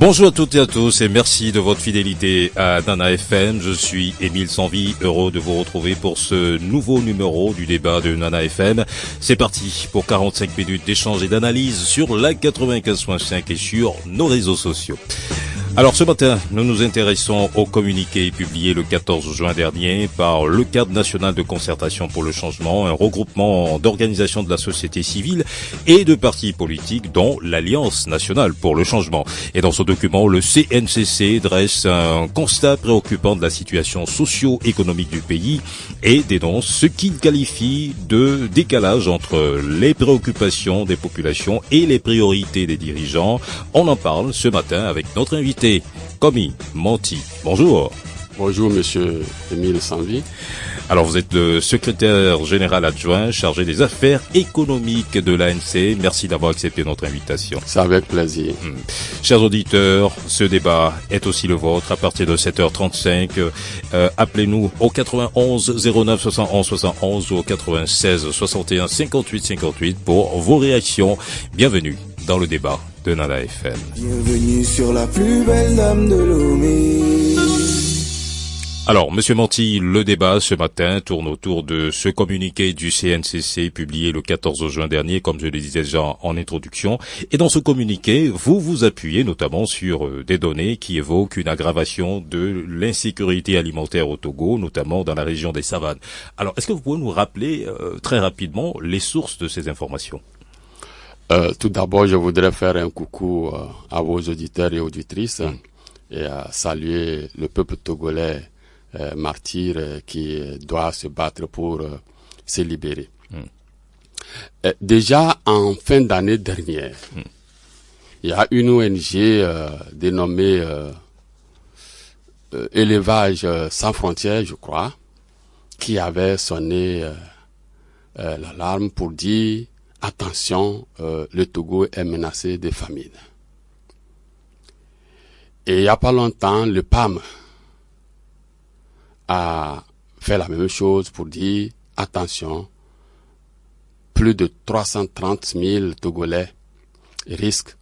Bonjour à toutes et à tous et merci de votre fidélité à Nana FM. Je suis Émile Sanvi, heureux de vous retrouver pour ce nouveau numéro du débat de Nana FM. C'est parti pour 45 minutes d'échange et d'analyse sur la 95.5 et sur nos réseaux sociaux. Alors ce matin, nous nous intéressons au communiqué publié le 14 juin dernier par le Cadre national de concertation pour le changement, un regroupement d'organisations de la société civile et de partis politiques, dont l'Alliance nationale pour le changement. Et dans ce document, le CNCC dresse un constat préoccupant de la situation socio-économique du pays et dénonce ce qu'il qualifie de décalage entre les préoccupations des populations et les priorités des dirigeants. On en parle ce matin avec notre invité, Komi Monti. Bonjour. Bonjour, monsieur Émile Sanvi. Alors, vous êtes le secrétaire général adjoint chargé des affaires économiques de l'ANC. Merci d'avoir accepté notre invitation. C'est avec plaisir. Chers auditeurs, ce débat est aussi le vôtre à partir de 7h35. Appelez-nous au 91 09 71 71 ou au 96 61 58 58 pour vos réactions. Bienvenue dans le débat de Nana FM. Bienvenue sur la plus belle dame de Lomé. Alors, Monsieur Monti, le débat ce matin tourne autour de ce communiqué du CNCC publié le 14 juin dernier, comme je le disais déjà en introduction. Et dans ce communiqué, vous vous appuyez notamment sur des données qui évoquent une aggravation de l'insécurité alimentaire au Togo, notamment dans la région des savanes. Alors, est-ce que vous pouvez nous rappeler très rapidement les sources de ces informations ? Tout d'abord, je voudrais faire un coucou à vos auditeurs et auditrices et saluer le peuple togolais martyr qui doit se battre pour se libérer. Déjà en fin d'année dernière, il y a une ONG dénommée Élevage sans frontières, je crois, qui avait sonné l'alarme pour dire attention, le Togo est menacé de famine. Et il n'y a pas longtemps, le PAM a fait la même chose pour dire attention, plus de 330 000 Togolais risquent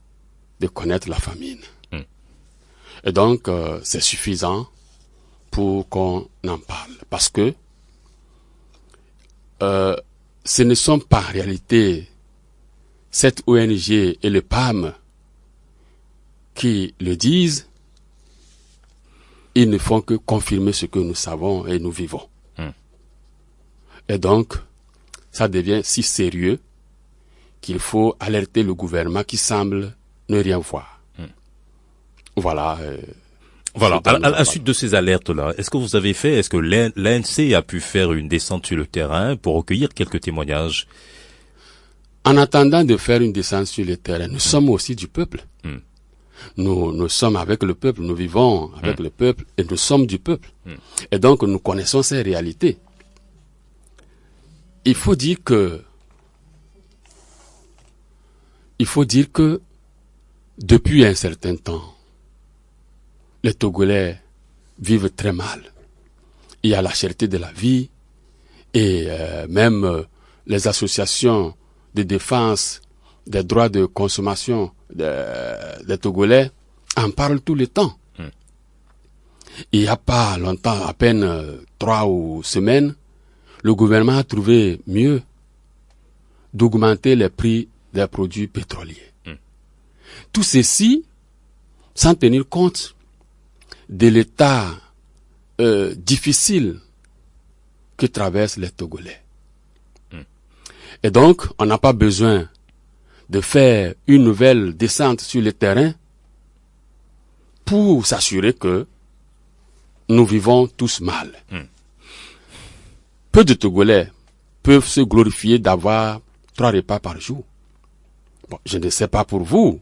de connaître la famine. Et donc, c'est suffisant pour qu'on en parle. Parce que ce ne sont pas en réalité cette ONG et le PAM qui le disent, ils ne font que confirmer ce que nous savons et nous vivons. Et donc, ça devient si sérieux qu'il faut alerter le gouvernement qui semble ne rien voir. Voilà. Voilà. À la suite de ces alertes-là, est-ce que l'ANC a pu faire une descente sur le terrain pour recueillir quelques témoignages? En attendant de faire une descente sur le terrain, nous sommes aussi du peuple. Nous sommes avec le peuple, nous vivons avec le peuple et nous sommes du peuple. Et donc nous connaissons ces réalités. Il faut dire que depuis un certain temps, les Togolais vivent très mal. Il y a la cherté de la vie et même les associations de défense des droits de consommation des Togolais en parlent tout le temps. Il n'y a pas longtemps, à peine 3 semaines, le gouvernement a trouvé mieux d'augmenter les prix des produits pétroliers. Tout ceci sans tenir compte de l'état difficile que traversent les Togolais. Et donc, on n'a pas besoin de faire une nouvelle descente sur le terrain pour s'assurer que nous vivons tous mal. Peu de Togolais peuvent se glorifier d'avoir 3 repas par jour. Bon, je ne sais pas pour vous,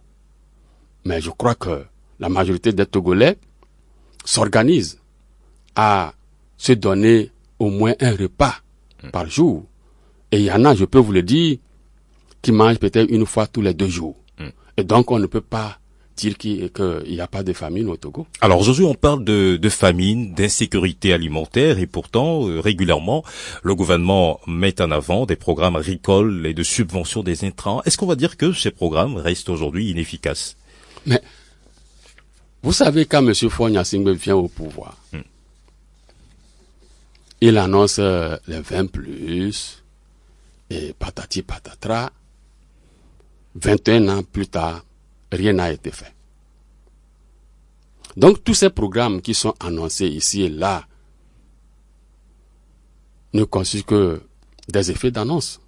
mais je crois que la majorité des Togolais s'organisent à se donner au moins un repas par jour. Et il y en a, je peux vous le dire, qui mangent peut-être une fois tous les 2 jours. Et donc, on ne peut pas dire qu'il n'y a pas de famine au Togo. Alors aujourd'hui, on parle de famine, d'insécurité alimentaire et pourtant, régulièrement, le gouvernement met en avant des programmes agricoles et de subvention des intrants. Est-ce qu'on va dire que ces programmes restent aujourd'hui inefficaces? Mais Vous savez, quand M. Faure Gnassingbé vient au pouvoir, il annonce les 20+, et patati patatra. 21 ans plus tard, rien n'a été fait. Donc, tous ces programmes qui sont annoncés ici et là ne constituent que des effets d'annonce.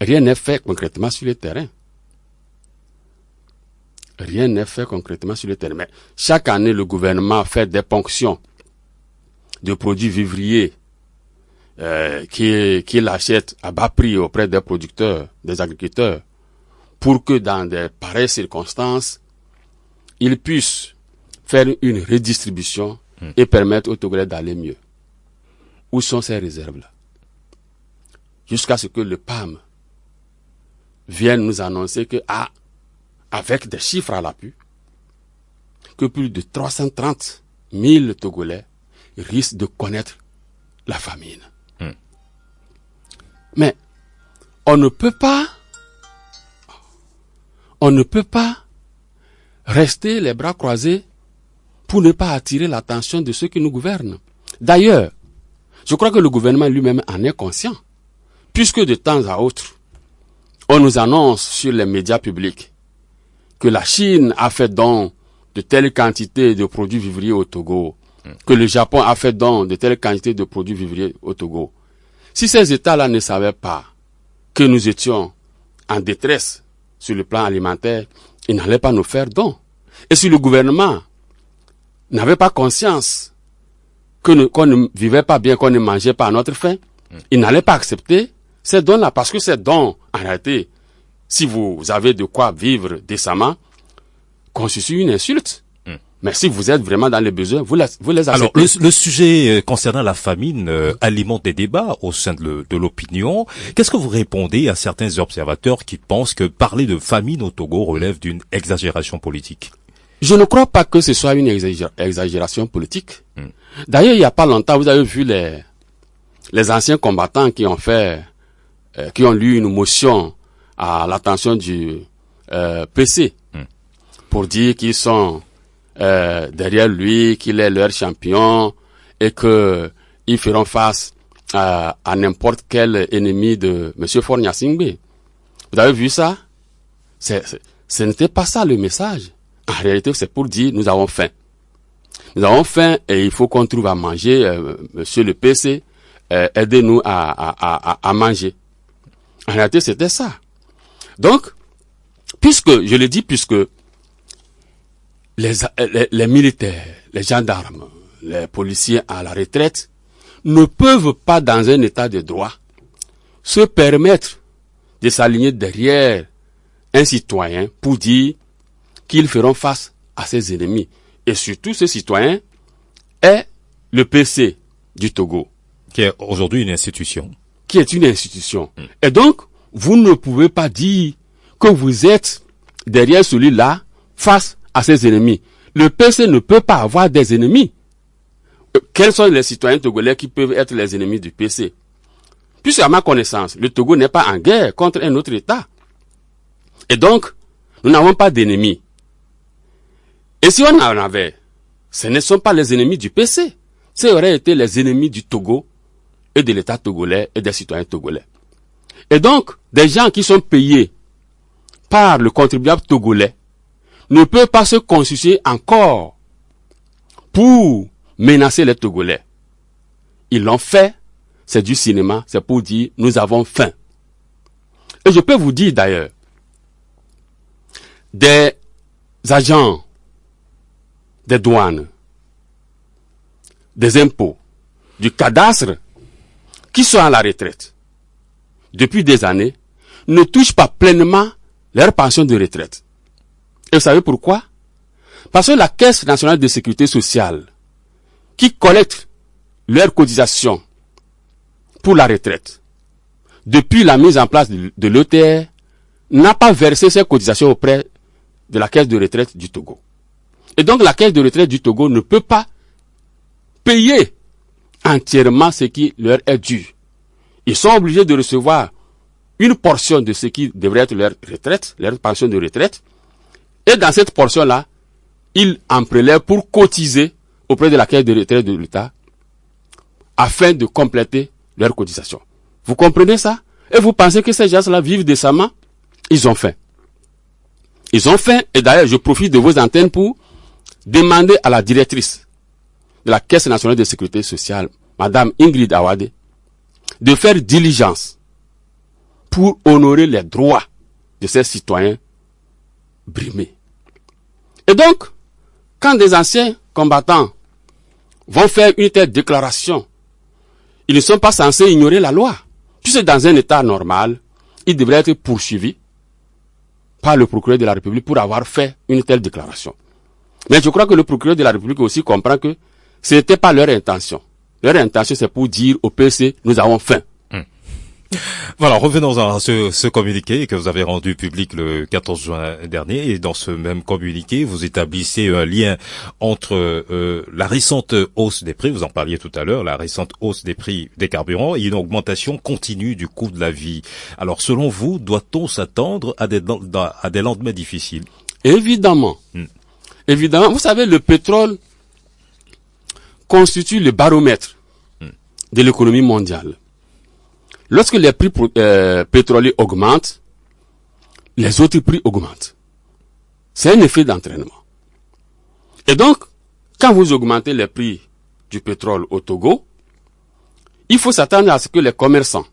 Rien n'est fait concrètement sur le terrain. Rien n'est fait concrètement sur le terrain. Mais chaque année, le gouvernement fait des ponctions de produits vivriers qu'il achète à bas prix auprès des producteurs, des agriculteurs, pour que dans de pareilles circonstances, ils puissent faire une redistribution et permettre aux Togolais d'aller mieux. Où sont ces réserves-là? Jusqu'à ce que le PAM vienne nous annoncer que, avec des chiffres à l'appui, que plus de 330 000 Togolais risquent de connaître la famine. Mais on ne peut pas rester les bras croisés pour ne pas attirer l'attention de ceux qui nous gouvernent. D'ailleurs, je crois que le gouvernement lui-même en est conscient, puisque de temps à autre, on nous annonce sur les médias publics que la Chine a fait don de telle quantité de produits vivriers au Togo, que le Japon a fait don de telle quantité de produits vivriers au Togo. Si ces États-là ne savaient pas que nous étions en détresse sur le plan alimentaire, ils n'allaient pas nous faire don. Et si le gouvernement n'avait pas conscience qu'on ne vivait pas bien, qu'on ne mangeait pas à notre faim, il n'allait pas accepter ces dons-là. Parce que ces dons, en réalité, si vous avez de quoi vivre décemment, constituent une insulte. Mais si vous êtes vraiment dans les besoins, vous les acceptez. Alors, le sujet concernant la famine alimente des débats au sein de l'opinion. Qu'est-ce que vous répondez à certains observateurs qui pensent que parler de famine au Togo relève d'une exagération politique? Je ne crois pas que ce soit une exagération politique. D'ailleurs, il n'y a pas longtemps, vous avez vu les anciens combattants qui ont lu une motion à l'attention du PC pour dire qu'ils sont derrière lui, qu'il est leur champion et que ils feront face à n'importe quel ennemi de M. Faure Gnassingbé. Vous avez vu ça? Ce n'était pas ça le message. En réalité, c'est pour dire nous avons faim. Nous avons faim et il faut qu'on trouve à manger. Monsieur le PC, aidez-nous à manger. En réalité, c'était ça. Donc, puisque les militaires, les gendarmes, les policiers à la retraite ne peuvent pas, dans un état de droit, se permettre de s'aligner derrière un citoyen pour dire qu'ils feront face à ses ennemis. Et surtout, ce citoyen est le PC du Togo. Qui est aujourd'hui une institution. Qui est une institution. Et donc, vous ne pouvez pas dire que vous êtes derrière celui-là face à ses ennemis. Le PC ne peut pas avoir des ennemis. Quels sont les citoyens togolais qui peuvent être les ennemis du PC? Puisque à ma connaissance, le Togo n'est pas en guerre contre un autre État. Et donc, nous n'avons pas d'ennemis. Et si on en avait, ce ne sont pas les ennemis du PC. Ce auraient été les ennemis du Togo et de l'État togolais et des citoyens togolais. Et donc, des gens qui sont payés par le contribuable togolais ne peuvent pas se constituer encore pour menacer les Togolais. Ils l'ont fait, c'est du cinéma, c'est pour dire nous avons faim. Et je peux vous dire d'ailleurs, des agents des douanes, des impôts, du cadastre, qui sont à la retraite depuis des années, ne touchent pas pleinement leur pension de retraite. Et vous savez pourquoi? Parce que la Caisse nationale de sécurité sociale, qui collecte leurs cotisations pour la retraite, depuis la mise en place de l'ETR, n'a pas versé ses cotisations auprès de la Caisse de retraite du Togo. Et donc la Caisse de retraite du Togo ne peut pas payer entièrement ce qui leur est dû. Ils sont obligés de recevoir une portion de ce qui devrait être leur retraite, leur pension de retraite. Et dans cette portion-là, ils en prélèvent pour cotiser auprès de la caisse de retraite de l'État afin de compléter leur cotisation. Vous comprenez ça? Et vous pensez que ces gens-là vivent décemment? Ils ont faim. Ils ont faim, et d'ailleurs, je profite de vos antennes pour demander à la directrice de la Caisse nationale de sécurité sociale, Madame Ingrid Awade, de faire diligence pour honorer les droits de ces citoyens brimés. Et donc, quand des anciens combattants vont faire une telle déclaration, ils ne sont pas censés ignorer la loi. Puisque dans un état normal, ils devraient être poursuivis par le procureur de la République pour avoir fait une telle déclaration. Mais je crois que le procureur de la République aussi comprend que ce n'était pas leur intention. Leur intention, c'est pour dire au PC, nous avons faim. Voilà, revenons à ce communiqué que vous avez rendu public le 14 juin dernier. Et dans ce même communiqué, vous établissez un lien entre la récente hausse des prix, vous en parliez tout à l'heure, la récente hausse des prix des carburants et une augmentation continue du coût de la vie. Alors, selon vous, doit-on s'attendre à des lendemains difficiles? Évidemment. Évidemment, vous savez, le pétrole constitue le baromètre de l'économie mondiale. Lorsque les prix pétroliers augmentent, les autres prix augmentent. C'est un effet d'entraînement. Et donc, quand vous augmentez les prix du pétrole au Togo, il faut s'attendre à ce que les commerçants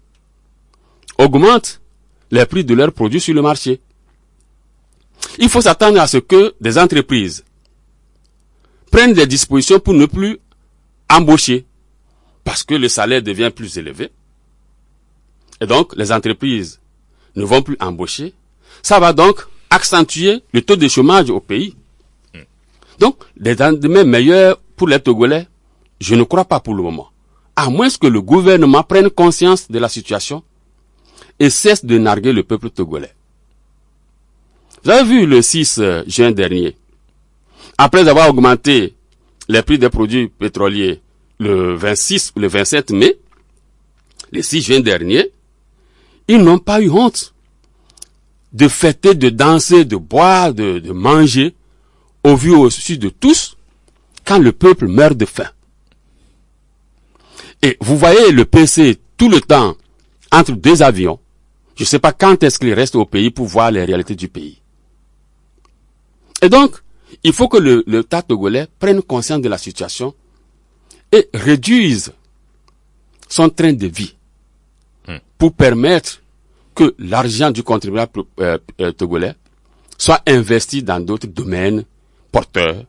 augmentent les prix de leurs produits sur le marché. Il faut s'attendre à ce que des entreprises prennent des dispositions pour ne plus embaucher parce que le salaire devient plus élevé. Et donc, les entreprises ne vont plus embaucher. Ça va donc accentuer le taux de chômage au pays. Donc, des lendemains meilleurs pour les Togolais, je ne crois pas pour le moment. À moins que le gouvernement prenne conscience de la situation et cesse de narguer le peuple togolais. Vous avez vu le 6 juin dernier, après avoir augmenté les prix des produits pétroliers le 26 ou le 27 mai, le 6 juin dernier, ils n'ont pas eu honte de fêter, de danser, de boire, de manger, au vu au su de tous, quand le peuple meurt de faim. Et vous voyez le PC tout le temps entre deux avions. Je ne sais pas quand est-ce qu'il reste au pays pour voir les réalités du pays. Et donc, il faut que l'État togolais prenne conscience de la situation et réduise son train de vie pour permettre que l'argent du contribuable togolais soit investi dans d'autres domaines porteurs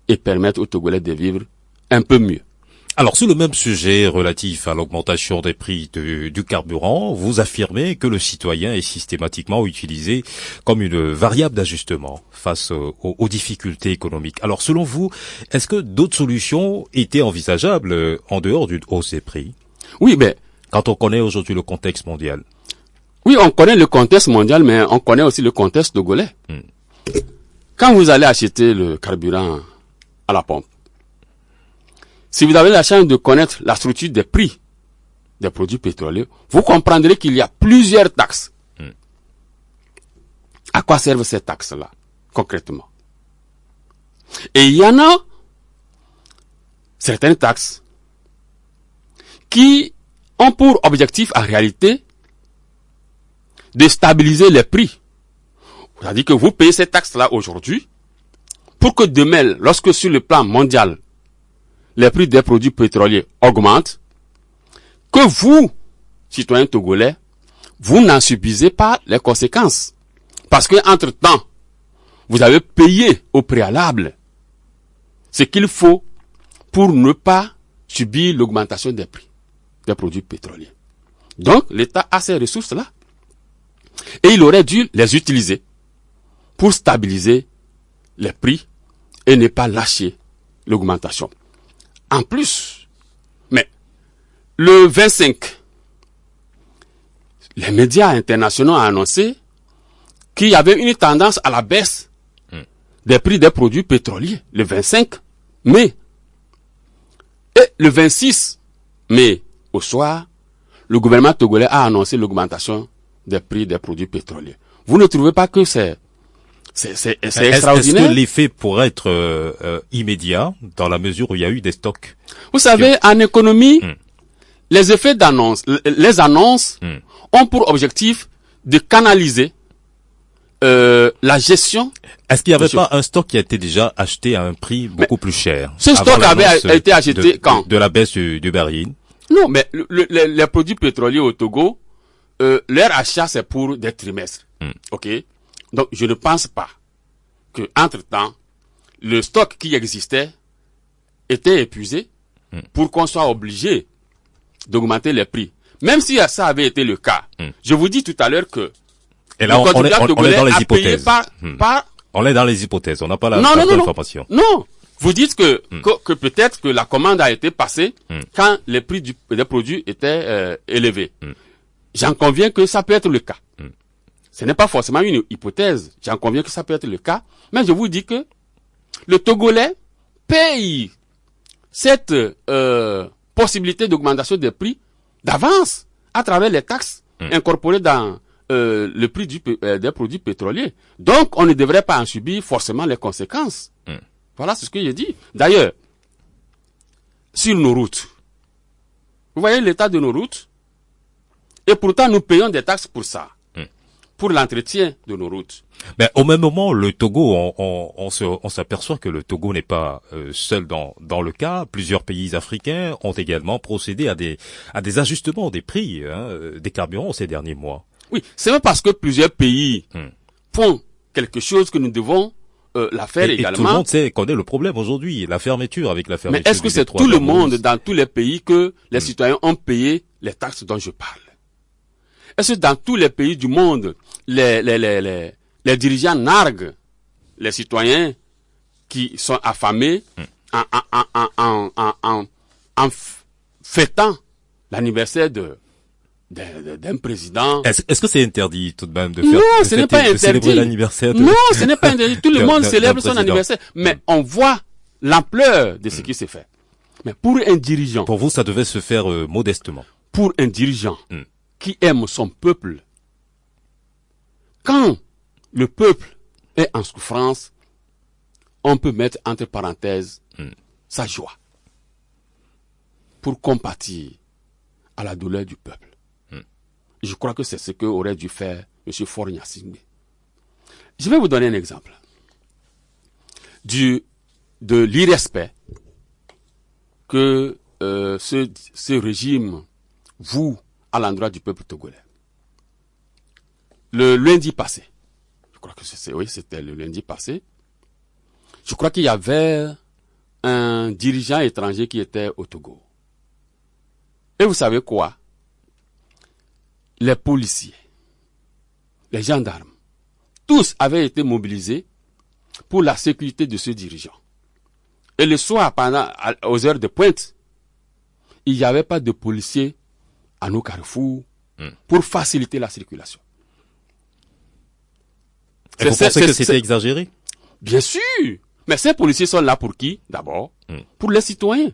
et permettre aux Togolais de vivre un peu mieux. Alors, sur le même sujet relatif à l'augmentation des prix du carburant, vous affirmez que le citoyen est systématiquement utilisé comme une variable d'ajustement face aux difficultés économiques. Alors, selon vous, est-ce que d'autres solutions étaient envisageables en dehors d'une hausse des prix? Oui, mais quand on connaît aujourd'hui le contexte mondial. Oui, on connaît le contexte mondial, mais on connaît aussi le contexte togolais. Quand vous allez acheter le carburant à la pompe, si vous avez la chance de connaître la structure des prix des produits pétroliers, vous comprendrez qu'il y a plusieurs taxes. À quoi servent ces taxes-là, concrètement? Et il y en a certaines taxes qui ont pour objectif, en réalité, de stabiliser les prix. C'est-à-dire que vous payez ces taxes-là aujourd'hui pour que demain, lorsque sur le plan mondial, les prix des produits pétroliers augmentent, que vous, citoyens togolais, vous n'en subissez pas les conséquences. Parce que, entre-temps, vous avez payé au préalable ce qu'il faut pour ne pas subir l'augmentation des prix des produits pétroliers. Donc, l'État a ces ressources-là. Et il aurait dû les utiliser pour stabiliser les prix et ne pas lâcher l'augmentation. En plus, mais le 25, les médias internationaux ont annoncé qu'il y avait une tendance à la baisse des prix des produits pétroliers le 25 mai. Et le 26 mai, au soir, le gouvernement togolais a annoncé l'augmentation des prix des produits pétroliers. Vous ne trouvez pas que c'est C'est Est-ce extraordinaire. que l'effet pourrait être immédiat dans la mesure où il y a eu des stocks? Vous savez, en économie, les effets d'annonce, les annonces ont pour objectif de canaliser la gestion. Est-ce qu'il n'y avait pas un stock qui a été déjà acheté à un prix beaucoup plus cher? Ce stock avait été acheté quand? De la baisse du baril. Non, mais les produits pétroliers au Togo, leur achat c'est pour des trimestres. Ok? Donc je ne pense pas que entre-temps, le stock qui existait était épuisé pour qu'on soit obligé d'augmenter les prix. Même si ça avait été le cas, je vous dis tout à l'heure que et là, on est dans les hypothèses. On est dans les hypothèses. On n'a pas la information. Non. Vous dites que peut-être que la commande a été passée quand les prix des produits étaient élevés. J'en conviens que ça peut être le cas. Ce n'est pas forcément une hypothèse. J'en conviens que ça peut être le cas. Mais je vous dis que le Togolais paye cette possibilité d'augmentation des prix d'avance à travers les taxes incorporées dans le prix des produits pétroliers. Donc, on ne devrait pas en subir forcément les conséquences. Voilà ce que j'ai dit. D'ailleurs, sur nos routes, vous voyez l'état de nos routes, et pourtant nous payons des taxes pour ça, pour l'entretien de nos routes. Mais au même moment, le Togo, on s'aperçoit que le Togo n'est pas seul dans le cas. Plusieurs pays africains ont également procédé à des ajustements des prix des carburants ces derniers mois. Oui, c'est même parce que plusieurs pays font quelque chose que nous devons la faire également. Et tout le monde connaît le problème aujourd'hui, la fermeture. Mais est-ce que c'est tout le monde dans tous les pays que les citoyens ont payé les taxes dont je parle? Est-ce que dans tous les pays du monde, les dirigeants narguent les citoyens qui sont affamés en fêtant l'anniversaire d'un président? Est-ce que c'est interdit tout de même de ce n'est pas interdit. Célébrer l'anniversaire? Non, ce n'est pas interdit. Tout le monde célèbre son anniversaire. Mais on voit l'ampleur de ce qui s'est fait. Mais pour un dirigeant. Pour vous, ça devait se faire modestement. Pour un dirigeant qui aime son peuple, quand le peuple est en souffrance, on peut mettre entre parenthèses sa joie pour compatir à la douleur du peuple. Je crois que c'est ce qu'aurait dû faire M. Faure Gnassingbé. Je vais vous donner un exemple de l'irrespect que ce régime voue à l'endroit du peuple togolais. Le lundi passé, je crois que c'était le lundi passé, je crois qu'il y avait un dirigeant étranger qui était au Togo. Et vous savez quoi? Les policiers, les gendarmes, tous avaient été mobilisés pour la sécurité de ce dirigeant. Et le soir, aux heures de pointe, il n'y avait pas de policiers à nos carrefours pour faciliter la circulation. Et vous pensez que c'était exagéré? Bien sûr. Mais ces policiers sont là pour qui? D'abord, pour les citoyens.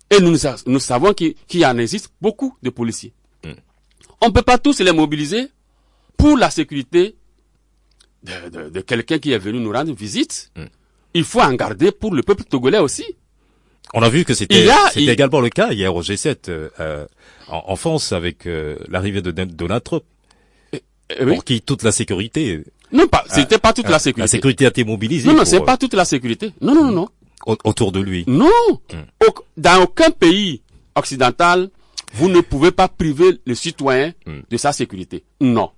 Et nous savons qu'il en existe beaucoup de policiers. On ne peut pas tous les mobiliser pour la sécurité de quelqu'un qui est venu nous rendre visite. Il faut en garder pour le peuple togolais aussi. On a vu que c'était également le cas hier au G7 en France avec l'arrivée de Donald Trump. Pour qui toute la sécurité... Non, c'était pas toute la sécurité. La sécurité a été mobilisée. Non, c'est pas toute la sécurité. Non. Autour de lui. Non. Dans aucun pays occidental, vous ne pouvez pas priver le citoyen de sa sécurité. Non.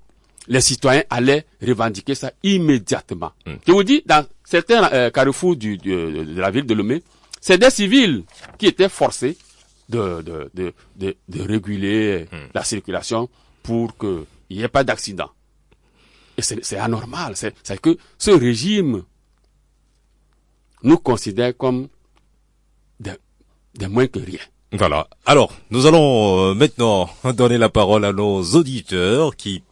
Les citoyens allaient revendiquer ça immédiatement. Je vous dis, dans certains carrefours de la ville de Lomé, c'est des civils qui étaient forcés de réguler la circulation pour qu'il n'y ait pas d'accident. Et c'est anormal. C'est que ce régime nous considère comme des moins que rien. Voilà. Alors, nous allons maintenant donner la parole à nos auditeurs qui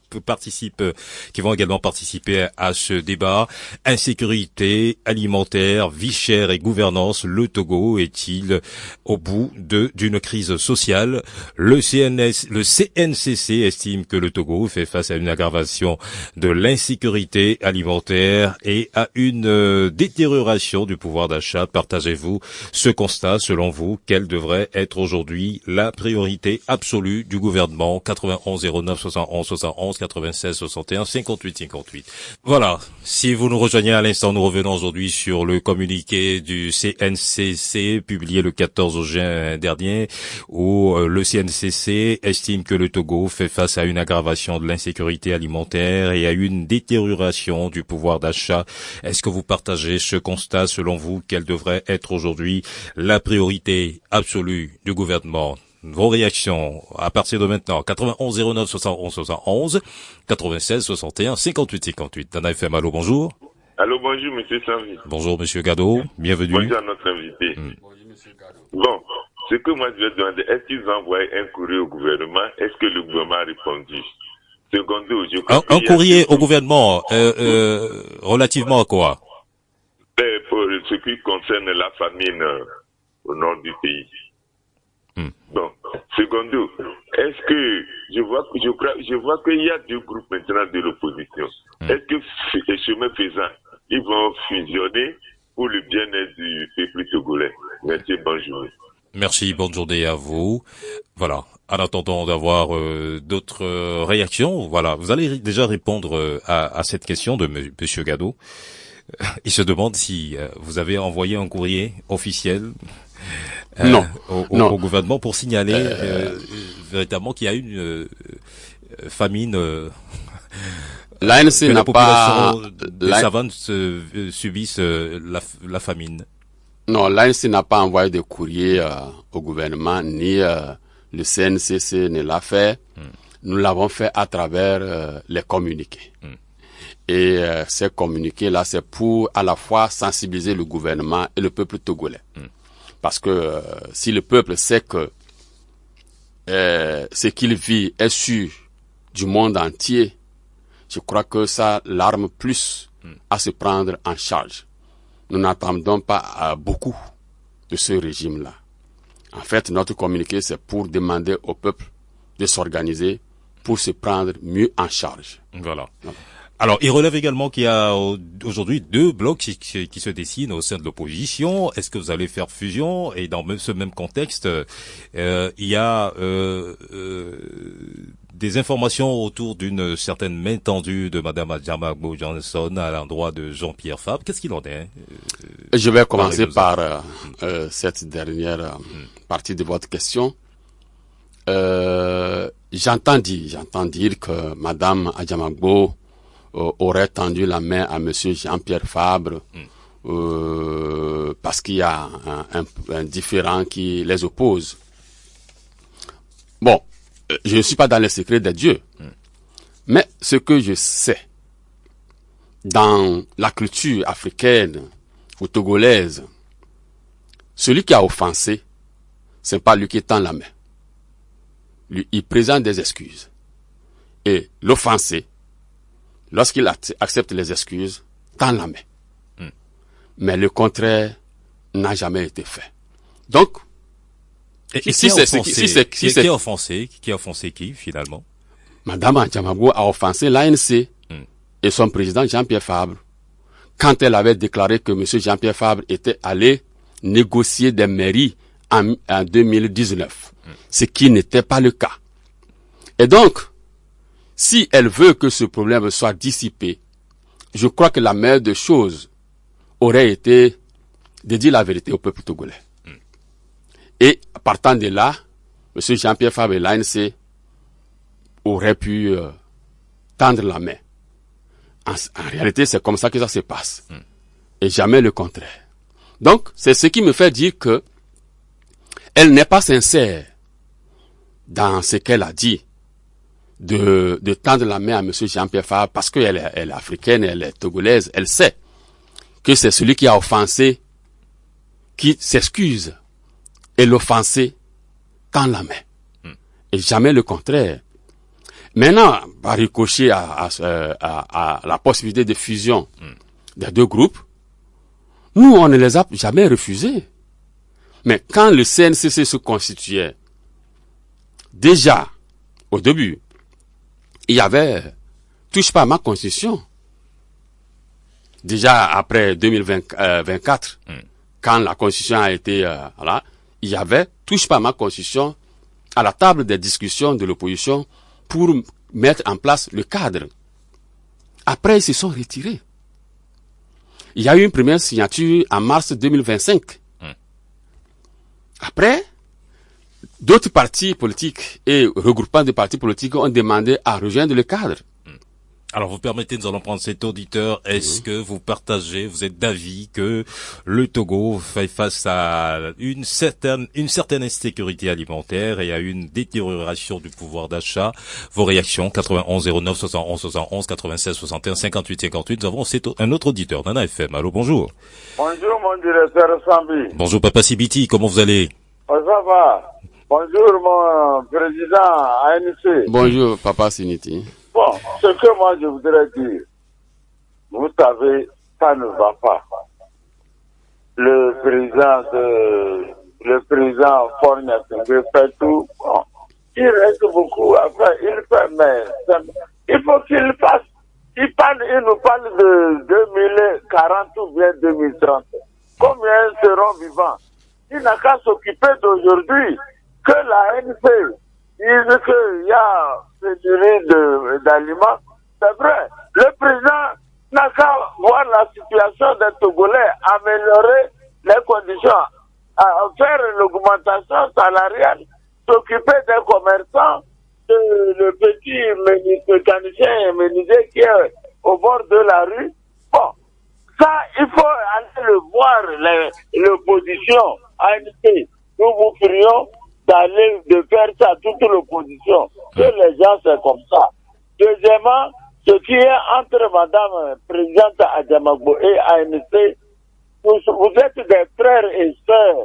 qui vont également participer à ce débat. Insécurité alimentaire, vie chère et gouvernance. Le Togo est-il au bout d'une crise sociale? Le CNCC estime que le Togo fait face à une aggravation de l'insécurité alimentaire et à une détérioration du pouvoir d'achat. Partagez-vous ce constat? Selon vous, quelle devrait être aujourd'hui la priorité absolue du gouvernement? 91 09 71 71 96 61 58 58. Voilà. Si vous nous rejoignez à l'instant, nous revenons aujourd'hui sur le communiqué du CNCC publié le 14 juin dernier, où le CNCC estime que le Togo fait face à une aggravation de l'insécurité alimentaire et à une détérioration du pouvoir d'achat. Est-ce que vous partagez ce constat? Selon vous, quelle devrait être aujourd'hui la priorité absolue du gouvernement? Vos réactions à partir de maintenant. 91 09 71 71 96 61 58 58. Nana FM, allô, bonjour. Allô, bonjour, monsieur Sanvi. Bonjour, monsieur Gado. Bienvenue. Bonjour à notre invité. Bonjour, monsieur Gado. Bon, ce que moi je vais demander, est-ce qu'ils ont envoyé un courrier au gouvernement? Est-ce que le gouvernement a répondu? Secondo, je crois Un courrier au gouvernement, relativement à quoi? Pour ce qui concerne la famine au nord du pays. Donc, secondo, est-ce que je vois qu'il y a deux groupes maintenant de l'opposition. Est-ce que chemin faisant, ils vont fusionner pour le bien-être du peuple togolais? Merci, bonne journée. Merci, bonne journée à vous. Voilà. En attendant d'avoir d'autres réactions, voilà, vous allez déjà répondre à cette question de monsieur Gado. Il se demande si vous avez envoyé un courrier officiel au gouvernement pour signaler véritablement qu'il y a une famine. L'ANC n'a pas. Les savanes subissent la famine. Non, l'ANC n'a pas envoyé de courrier au gouvernement, ni le CNCC ne l'a fait. Nous l'avons fait à travers les communiqués. Et ces communiqués-là, c'est pour à la fois sensibiliser le gouvernement et le peuple togolais. Parce que si le peuple sait que ce qu'il vit est sûr du monde entier, je crois que ça l'arme plus à se prendre en charge. Nous n'attendons pas beaucoup de ce régime-là. En fait, notre communiqué, c'est pour demander au peuple de s'organiser pour se prendre mieux en charge. Voilà. Alors, il relève également qu'il y a aujourd'hui deux blocs qui se dessinent au sein de l'opposition. Est-ce que vous allez faire fusion? Et dans ce même contexte, il y a des informations autour d'une certaine main tendue de Madame Adjama Agbo-Johnson à l'endroit de Jean-Pierre Fabre. Qu'est-ce qu'il en est? Je vais commencer par cette dernière partie de votre question. J'entends dire que Madame Adjama Agbo aurait tendu la main à Monsieur Jean-Pierre Fabre parce qu'il y a un différend qui les oppose. Bon, je ne suis pas dans les secrets des dieux, mais ce que je sais dans la culture africaine ou togolaise, celui qui a offensé, c'est pas lui qui tend la main. Lui, il présente des excuses. Et l'offensé, lorsqu'il accepte les excuses, tend la main. Mais le contraire n'a jamais été fait. Donc, qui a offensé qui, finalement? Madame Adjama Agbo a offensé l'ANC et son président Jean-Pierre Fabre quand elle avait déclaré que M. Jean-Pierre Fabre était allé négocier des mairies en 2019, ce qui n'était pas le cas. Et donc, si elle veut que ce problème soit dissipé, je crois que la meilleure des choses aurait été de dire la vérité au peuple togolais. Et partant de là, M. Jean-Pierre Fabre et l'ANC auraient pu tendre la main. En réalité, c'est comme ça que ça se passe. Et jamais le contraire. Donc, c'est ce qui me fait dire que elle n'est pas sincère dans ce qu'elle a dit de tendre la main à M. Jean-Pierre Fabre parce qu'elle est africaine, elle est togolaise, elle sait que c'est celui qui a offensé qui s'excuse et l'offensé tend la main. Et jamais le contraire. Maintenant, par ricochet à la possibilité de fusion des deux groupes, nous, on ne les a jamais refusés. Mais quand le CNCC se constituait, déjà, au début, il y avait touche pas à ma constitution. Déjà après 2024, quand la constitution a été voilà, il y avait touche pas à ma constitution à la table des discussions de l'opposition pour mettre en place le cadre. Après, ils se sont retirés. Il y a eu une première signature en mars 2025. Après, d'autres partis politiques et regroupements de partis politiques ont demandé à rejoindre le cadre. Alors, vous permettez, nous allons prendre cet auditeur. Est-ce que vous partagez, vous êtes d'avis que le Togo fait face à une certaine insécurité alimentaire et à une détérioration du pouvoir d'achat? Vos réactions, 91 09 71 71 96 61 58 58. Nous avons un autre auditeur, Nana FM. Allô, bonjour. Bonjour, mon directeur Sambi. Bonjour, Papa Sibiti. Comment vous allez? Ça va. Bonjour, mon président ANC. Bonjour, Papa Siniti. Bon, ce que moi je voudrais dire, vous savez, ça ne va pas. Le président Fornia fait tout. Bon, il reste beaucoup à faire. Il fait, mais il faut qu'il fasse. Il nous parle de 2040 ou bien 2030. Combien seront vivants? Il n'a qu'à s'occuper d'aujourd'hui. Que la NP dise qu'il y a pénurie d'aliments. C'est vrai. Le président n'a qu'à voir la situation des Togolais, améliorer les conditions, faire l'augmentation salariale, s'occuper des commerçants, le petit mécanicien et menuisier qui est au bord de la rue. Bon, ça, il faut aller le voir, l'opposition, ANC. Nous vous prions de faire ça, toute l'opposition. Que les gens, c'est comme ça. Deuxièmement, ce qui est entre Madame Présidente Adjamagbo et ANC, vous êtes des frères et sœurs.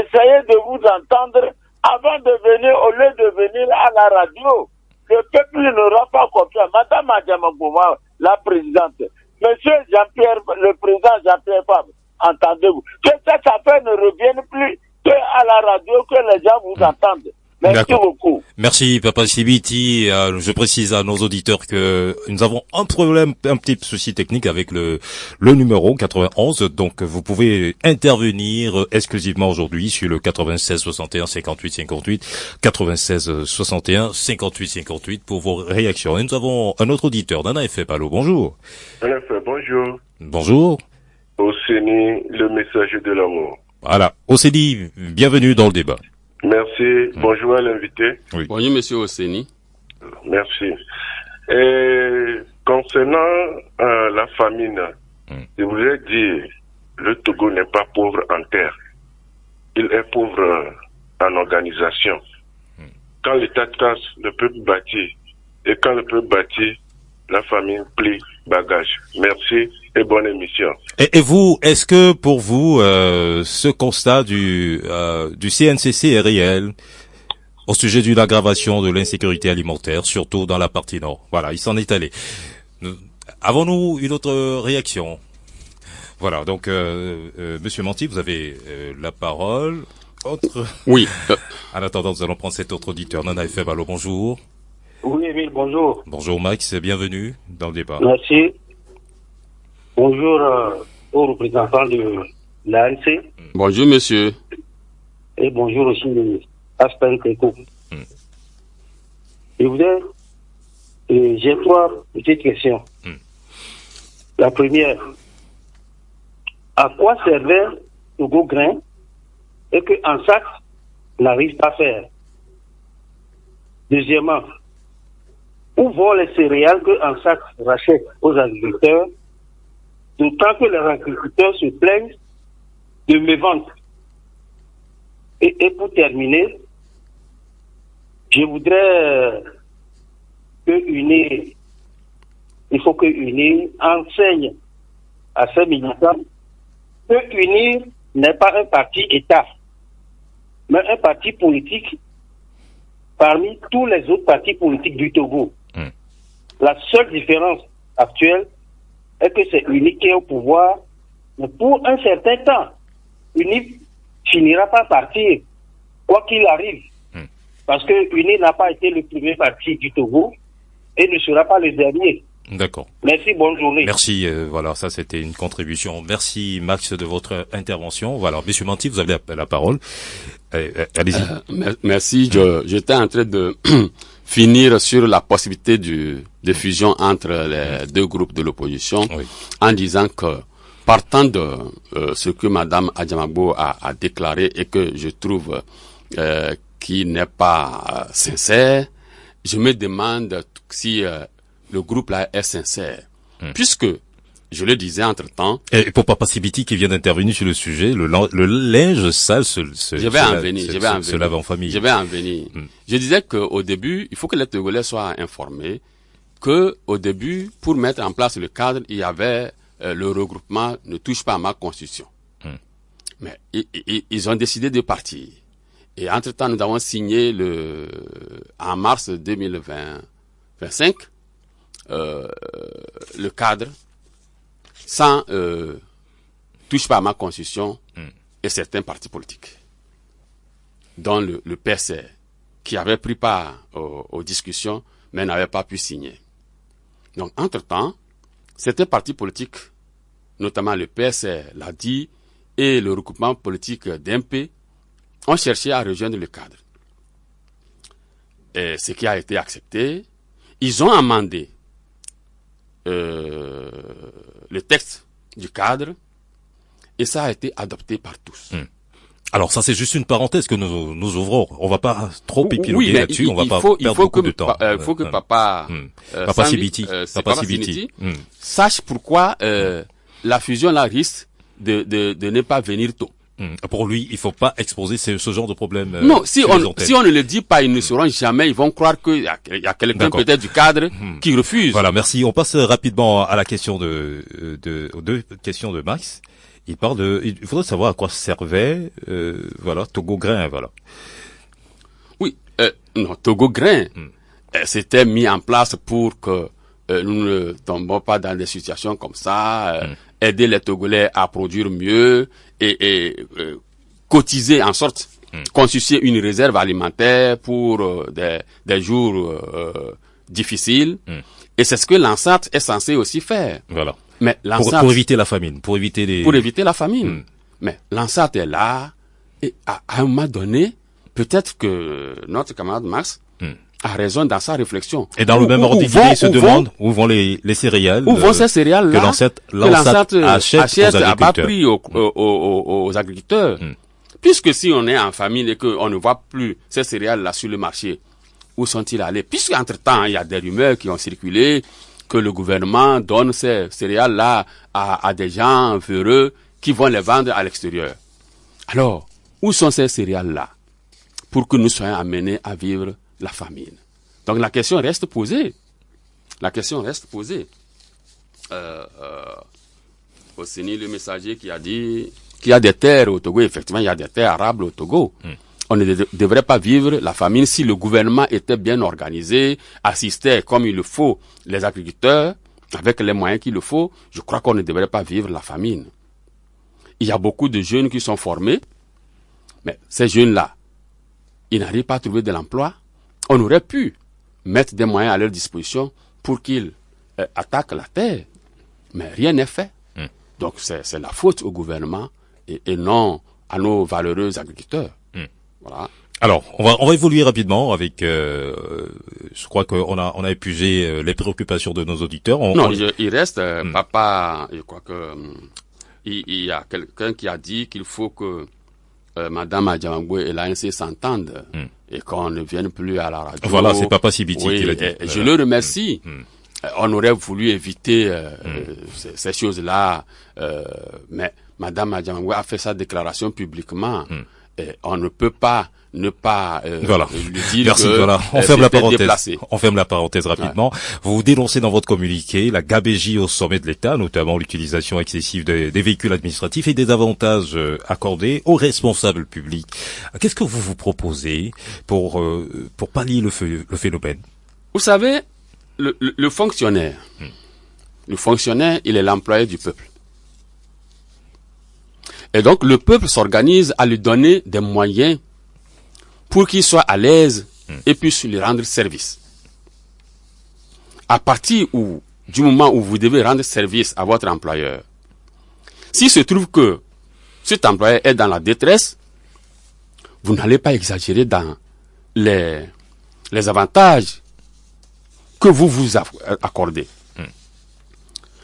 Essayez de vous entendre avant de venir, au lieu de venir à la radio. Le peuple n'aura pas confiance. Madame Adjamagbo, la présidente, Monsieur Jean-Pierre, le président Jean-Pierre Fabre, entendez-vous, que cette affaire ne revienne plus que à la radio, que les gens vous entendent. Merci beaucoup. Merci, Papa Sibiti. Je précise à nos auditeurs que nous avons un problème, un petit souci technique avec le numéro 91. Donc, vous pouvez intervenir exclusivement aujourd'hui sur le 96 61 58 58, 96 61 58 58 pour vos réactions. Et nous avons un autre auditeur, Nana FM. Allô, bonjour. Nana FM, bonjour. Bonjour. Oseni, le messager de l'amour. Voilà. Oseni, bienvenue dans le débat. Merci. Bonjour à l'invité. Oui. Bonjour, monsieur Oseni. Merci. Et concernant la famine, je voulais dire, le Togo n'est pas pauvre en terre. Il est pauvre en organisation. Quand l'État casse, le peuple bâtit. Et quand le peuple bâtit, la famine plie bagage. Merci et bonne émission. Et vous, est-ce que pour vous, ce constat du CNCC est réel au sujet d'une aggravation de l'insécurité alimentaire, surtout dans la partie nord? Voilà, il s'en est allé. Avons-nous une autre réaction? Voilà, donc Monsieur Manti, vous avez la parole. Autre. Oui. En attendant, nous allons prendre cet autre auditeur. Nana FM, allô, bonjour. Oui, Emile, bonjour. Bonjour Max, bienvenue dans le débat. Merci. Bonjour aux représentants de l'ANC. Bonjour monsieur. Et bonjour aussi Aspen Keko. Je voudrais, j'ai trois petites questions. La première, à quoi servait Togo Grain et que ANSAC n'arrive pas à faire? Deuxièmement, où vont les céréales que ANSAC rachète aux agriculteurs, d'autant que les agriculteurs se plaignent de mévente? Et pour terminer, je voudrais que UNI, il faut que UNI enseigne à ces militants que UNI n'est pas un parti État, mais un parti politique parmi tous les autres partis politiques du Togo. La seule différence actuelle est que c'est UNIF qui est au pouvoir, mais pour un certain temps. UNIF finira par partir, quoi qu'il arrive. Parce que UNIF n'a pas été le premier parti du Togo et ne sera pas le dernier. D'accord. Merci, bonne journée. Merci, voilà, ça c'était une contribution. Merci Max de votre intervention. Voilà, Monsieur Manti, vous avez la parole. Allez-y. Merci, j'étais en train de finir sur la possibilité de fusion entre les deux groupes de l'opposition, en disant que partant de ce que Madame Adjamabo a déclaré et que je trouve qui n'est pas sincère, je me demande si le groupe là est sincère, puisque je le disais entre-temps. Et pour Papa Sibiti qui vient d'intervenir sur le sujet, le linge sale se lave en famille. Je vais en venir. Je disais qu'au début, il faut que les Togolais soient informés que au début, pour mettre en place le cadre, il y avait le regroupement ne touche pas à ma constitution. Mais ils ont décidé de partir. Et entre-temps, nous avons signé en mars 2025 le cadre sans touche pas à ma constitution et certains partis politiques, dont le PSR, qui avait pris part aux discussions, mais n'avait pas pu signer. Donc, entre-temps, certains partis politiques, notamment le PSR, l'a dit, et le regroupement politique d'MP, ont cherché à rejoindre le cadre. Et ce qui a été accepté, ils ont amendé le texte du cadre et ça a été adopté par tous. Alors ça c'est juste une parenthèse que nous ouvrons. On va pas trop épiloguer là-dessus, on va pas perdre beaucoup de temps. Il faut que Papa Sibiti sache pourquoi la fusion là risque de ne pas venir tôt. Pour lui, il faut pas exposer ce genre de problème. Non, si on ne le dit pas, ils ne sauront jamais. Ils vont croire qu'il y a quelqu'un peut-être du cadre qui refuse. Voilà, merci. On passe rapidement à la question aux deux questions de Max. Il faudrait savoir à quoi servait, Togo Grain, voilà. Oui, non, Togo Grain, c'était mis en place pour que nous ne tombons pas dans des situations comme ça, aider les Togolais à produire mieux et cotiser en sorte, constituer une réserve alimentaire pour des jours difficiles. Et c'est ce que l'ANSAT est censé aussi faire. Voilà. Mais pour éviter la famine, pour éviter la famine. Mais l'ANSAT est là et à un moment donné, peut-être que notre camarade Max a raison dans sa réflexion. Et dans le même ordre d'idée, il se demande où vont les céréales. Où vont ces céréales là que l'ANSAT achète à bas prix aux agriculteurs. Puisque si on est en famine et qu'on ne voit plus ces céréales là sur le marché, où sont-ils allés? Puisque entre-temps, il y a des rumeurs qui ont circulé que le gouvernement donne ces céréales là à des gens véreux qui vont les vendre à l'extérieur. Alors, où sont ces céréales là pour que nous soyons amenés à vivre la famine? Donc la question reste posée. Osseni, le messager, qui a dit qu'il y a des terres au Togo. Effectivement, il y a des terres arables au Togo. On ne devrait pas vivre la famine si le gouvernement était bien organisé, assistait comme il le faut les agriculteurs, avec les moyens qu'il le faut. Je crois qu'on ne devrait pas vivre la famine. Il y a beaucoup de jeunes qui sont formés, mais ces jeunes-là, ils n'arrivent pas à trouver de l'emploi. On aurait pu mettre des moyens à leur disposition pour qu'ils attaquent la terre, mais rien n'est fait. Donc c'est la faute au gouvernement et non à nos valeureux agriculteurs. Voilà. Alors, on va évoluer rapidement avec. Je crois qu'on a épuisé les préoccupations de nos auditeurs. Il reste Papa. Je crois que il y a quelqu'un qui a dit qu'il faut que Madame Adjamabo et l'ANC s'entendent et qu'on ne vienne plus à la radio. Voilà, c'est Papa Sibiti qui l'a dit. Je le remercie. On aurait voulu éviter ces choses-là, mais Madame Adjamabo a fait sa déclaration publiquement. on ne peut pas ne pas voilà. lui dire Merci, que voilà. On ferme la parenthèse. Déplacé. On ferme la parenthèse rapidement. Ouais. Vous dénoncez dans votre communiqué la gabegie au sommet de l'État, notamment l'utilisation excessive des véhicules administratifs et des avantages accordés aux responsables publics. Qu'est-ce que vous proposez pour pallier le phénomène? Vous savez, le fonctionnaire, le fonctionnaire, il est l'employé du peuple. Et donc, le peuple s'organise à lui donner des moyens pour qu'il soit à l'aise et puisse lui rendre service. À partir du moment où vous devez rendre service à votre employeur, s'il se trouve que cet employeur est dans la détresse, vous n'allez pas exagérer dans les avantages que vous accordez.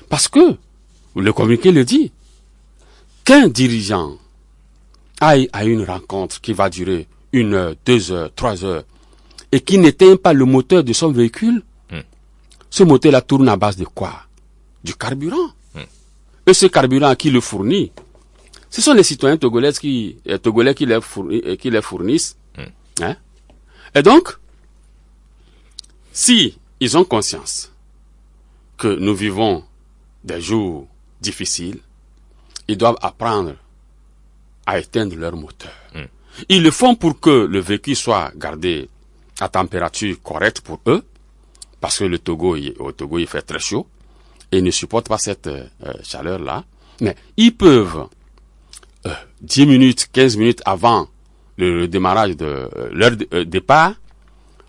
Parce que, le communiqué le dit, qu'un dirigeant aille à une rencontre qui va durer 1 heure, 2 heures, 3 heures, et qui n'éteint pas le moteur de son véhicule, ce moteur-là tourne à base de quoi? Du carburant. Et ce carburant qui le fournit, ce sont les citoyens togolais qui les fournissent. Hein? Et donc, si ils ont conscience que nous vivons des jours difficiles, ils doivent apprendre à éteindre leur moteur. Ils le font pour que le véhicule soit gardé à température correcte pour eux, parce que au Togo, il fait très chaud, et ils ne supportent pas cette chaleur-là. Mais ils peuvent, 10 minutes, 15 minutes avant le démarrage de leur départ,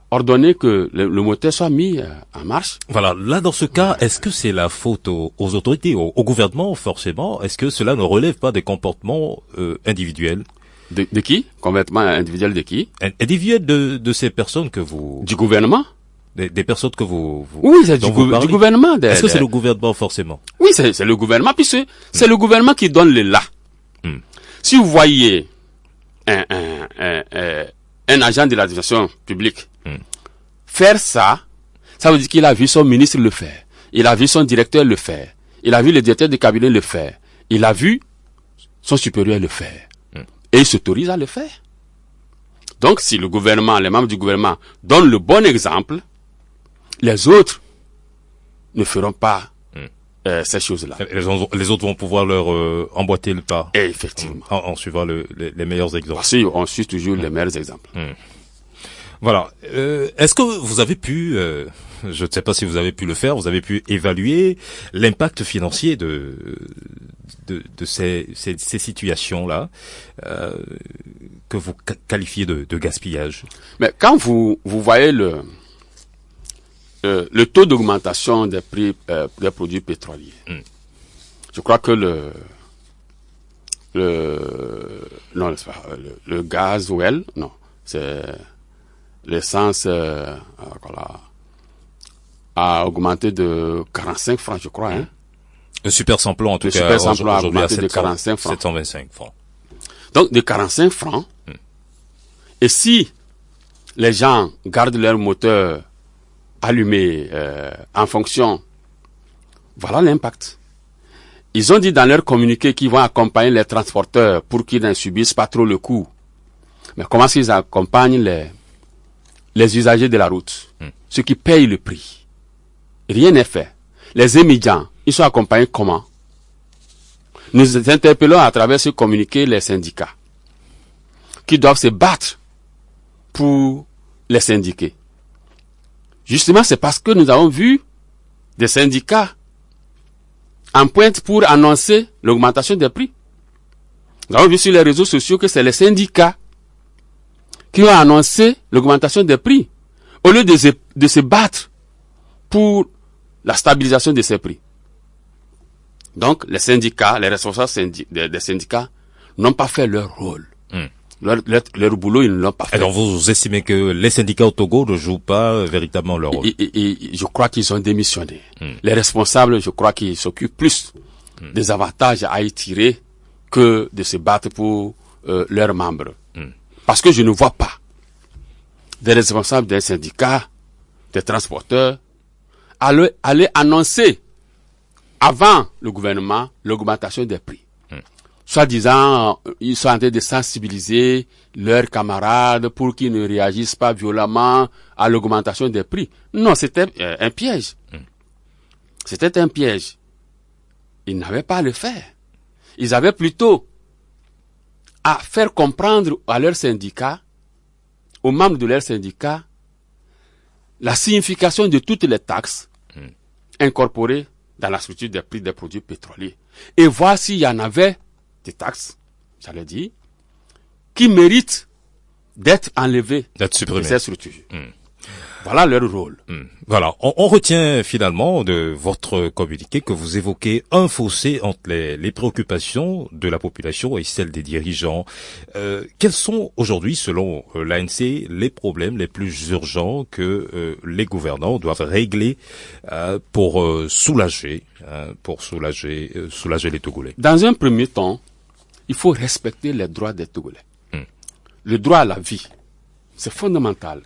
ordonner que le moteur soit mis en marche. Voilà, là dans ce cas, est-ce que c'est la faute aux autorités, au gouvernement forcément? Est-ce que cela ne relève pas des comportements individuels? De qui? Complètement individuel de qui? Individuel de ces personnes que vous... Du gouvernement? Des personnes que vous oui, c'est du gouvernement. Est-ce que c'est le gouvernement forcément? Oui, c'est le gouvernement, puis c'est le gouvernement qui donne le là. Si vous voyez un agent de l'administration publique faire ça, ça veut dire qu'il a vu son ministre le faire. Il a vu son directeur le faire. Il a vu le directeur de cabinet le faire. Il a vu son supérieur le faire. Et il s'autorise à le faire. Donc, si le gouvernement, les membres du gouvernement donnent le bon exemple, les autres ne feront pas ces choses-là. Les autres vont pouvoir leur emboîter le pas. Et effectivement. En suivant les meilleurs exemples. Parce qu'on suit toujours les meilleurs exemples. Voilà. Est-ce que vous avez pu, je ne sais pas si vous avez pu le faire, vous avez pu évaluer l'impact financier de ces situations-là que vous qualifiez de gaspillage? Mais quand vous voyez le taux d'augmentation des prix des produits pétroliers, je crois que le gasoil, non, c'est l'essence a augmenté de 45 francs, je crois. Hein? Le super samplon, en tout cas, super samplon a augmenté de 45 francs. 725 francs. Donc, de 45 francs. Et si les gens gardent leur moteur allumé en fonction, voilà l'impact. Ils ont dit dans leur communiqué qu'ils vont accompagner les transporteurs pour qu'ils ne subissent pas trop le coût. Mais comment est-ce qu'ils accompagnent les usagers de la route, ceux qui payent le prix? Rien n'est fait. Les émigrants, ils sont accompagnés comment? Nous interpellons à travers ce communiqué les syndicats qui doivent se battre pour les syndiqués. Justement, c'est parce que nous avons vu des syndicats en pointe pour annoncer l'augmentation des prix. Nous avons vu sur les réseaux sociaux que c'est les syndicats qui ont annoncé l'augmentation des prix, au lieu de se battre pour la stabilisation de ces prix. Donc, les syndicats, les responsables des syndicats n'ont pas fait leur rôle. Leur boulot, ils ne l'ont pas fait. Et donc, vous estimez que les syndicats au Togo ne jouent pas véritablement leur rôle? Et je crois qu'ils ont démissionné. Les responsables, je crois qu'ils s'occupent plus des avantages à y tirer que de se battre pour leurs membres. Parce que je ne vois pas des responsables des syndicats, des transporteurs, aller annoncer avant le gouvernement l'augmentation des prix. soi-disant, ils sont en train de sensibiliser leurs camarades pour qu'ils ne réagissent pas violemment à l'augmentation des prix. Non, c'était un piège. C'était un piège. Ils n'avaient pas à le faire. Ils avaient plutôt à faire comprendre à leurs syndicats, aux membres de leurs syndicats, la signification de toutes les taxes incorporées dans la structure des prix des produits pétroliers. Et voir s'il y en avait des taxes, j'allais dire, qui méritent d'être enlevées de ces structures. Voilà leur rôle. Voilà. On retient finalement de votre communiqué que vous évoquez un fossé entre les préoccupations de la population et celles des dirigeants. Quels sont aujourd'hui, selon l'ANC, les problèmes les plus urgents que les gouvernants doivent régler pour soulager les Togolais? Dans un premier temps, il faut respecter les droits des Togolais. Le droit à la vie, c'est fondamental.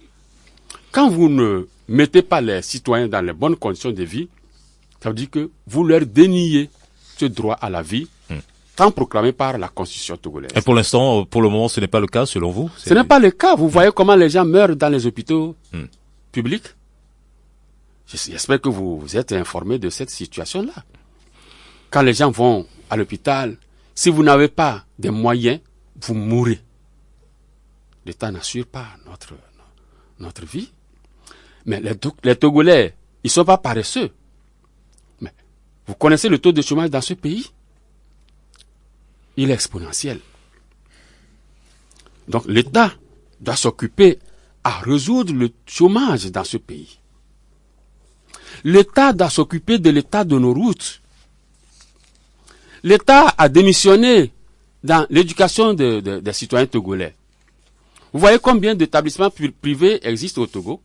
Quand vous ne mettez pas les citoyens dans les bonnes conditions de vie, ça veut dire que vous leur déniez ce droit à la vie, tant proclamé par la Constitution togolaise. Et pour l'instant, pour le moment, ce n'est pas le cas, selon vous? Ce n'est pas le cas. Vous voyez comment les gens meurent dans les hôpitaux publics. J'espère que vous êtes informés de cette situation-là. Quand les gens vont à l'hôpital, si vous n'avez pas des moyens, vous mourrez. L'État n'assure pas notre vie. Mais les Togolais, ils ne sont pas paresseux. Mais vous connaissez le taux de chômage dans ce pays? Il est exponentiel. Donc l'État doit s'occuper à résoudre le chômage dans ce pays. L'État doit s'occuper de l'état de nos routes. L'État a démissionné dans l'éducation des citoyens togolais. Vous voyez combien d'établissements privés existent au Togo?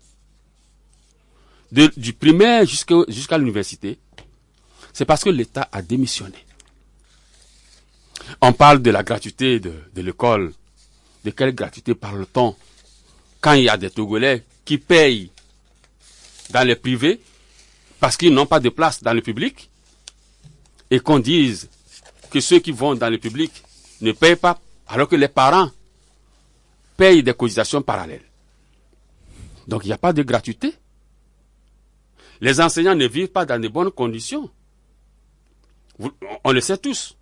Du primaire jusqu'à l'université. C'est parce que l'État a démissionné. On parle de la gratuité de l'école. De quelle gratuité parle-t-on quand il y a des Togolais qui payent dans les privés parce qu'ils n'ont pas de place dans le public et qu'on dise que ceux qui vont dans le public ne payent pas alors que les parents payent des cotisations parallèles. Donc il n'y a pas de gratuité. Les enseignants ne vivent pas dans de bonnes conditions. On le sait tous.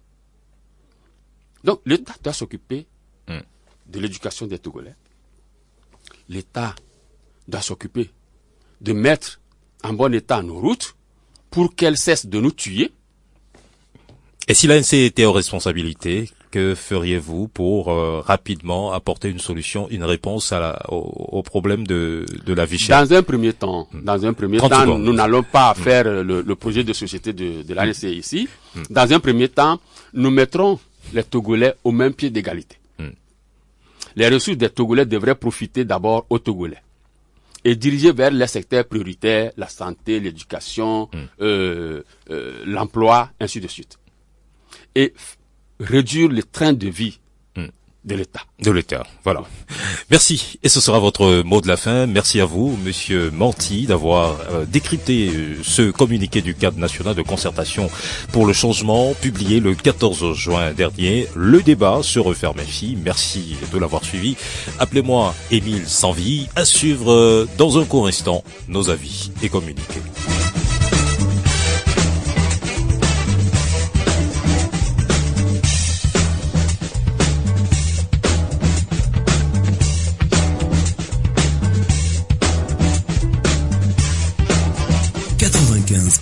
Donc l'État doit s'occuper de l'éducation des Togolais. L'État doit s'occuper de mettre en bon état nos routes pour qu'elles cessent de nous tuer. Et si l'ANC était aux responsabilités, que feriez-vous pour rapidement apporter une solution, une réponse au problème de la vie chère? Dans un premier temps, nous n'allons pas faire le projet de société de l'ANC ici. Dans un premier temps, nous mettrons les Togolais au même pied d'égalité. Les ressources des Togolais devraient profiter d'abord aux Togolais et diriger vers les secteurs prioritaires, la santé, l'éducation, l'emploi, ainsi de suite. Et réduire le train de vie de l'État. De l'État, voilà. Merci. Et ce sera votre mot de la fin. Merci à vous, Monsieur Manti, d'avoir décrypté ce communiqué du cadre national de concertation pour le changement, publié le 14 juin dernier. Le débat se referme ici. Merci de l'avoir suivi. Appelez-moi Émile Sanvi. À suivre dans un court instant nos avis et communiqués.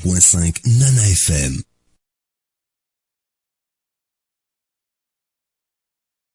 .5 Nana FM.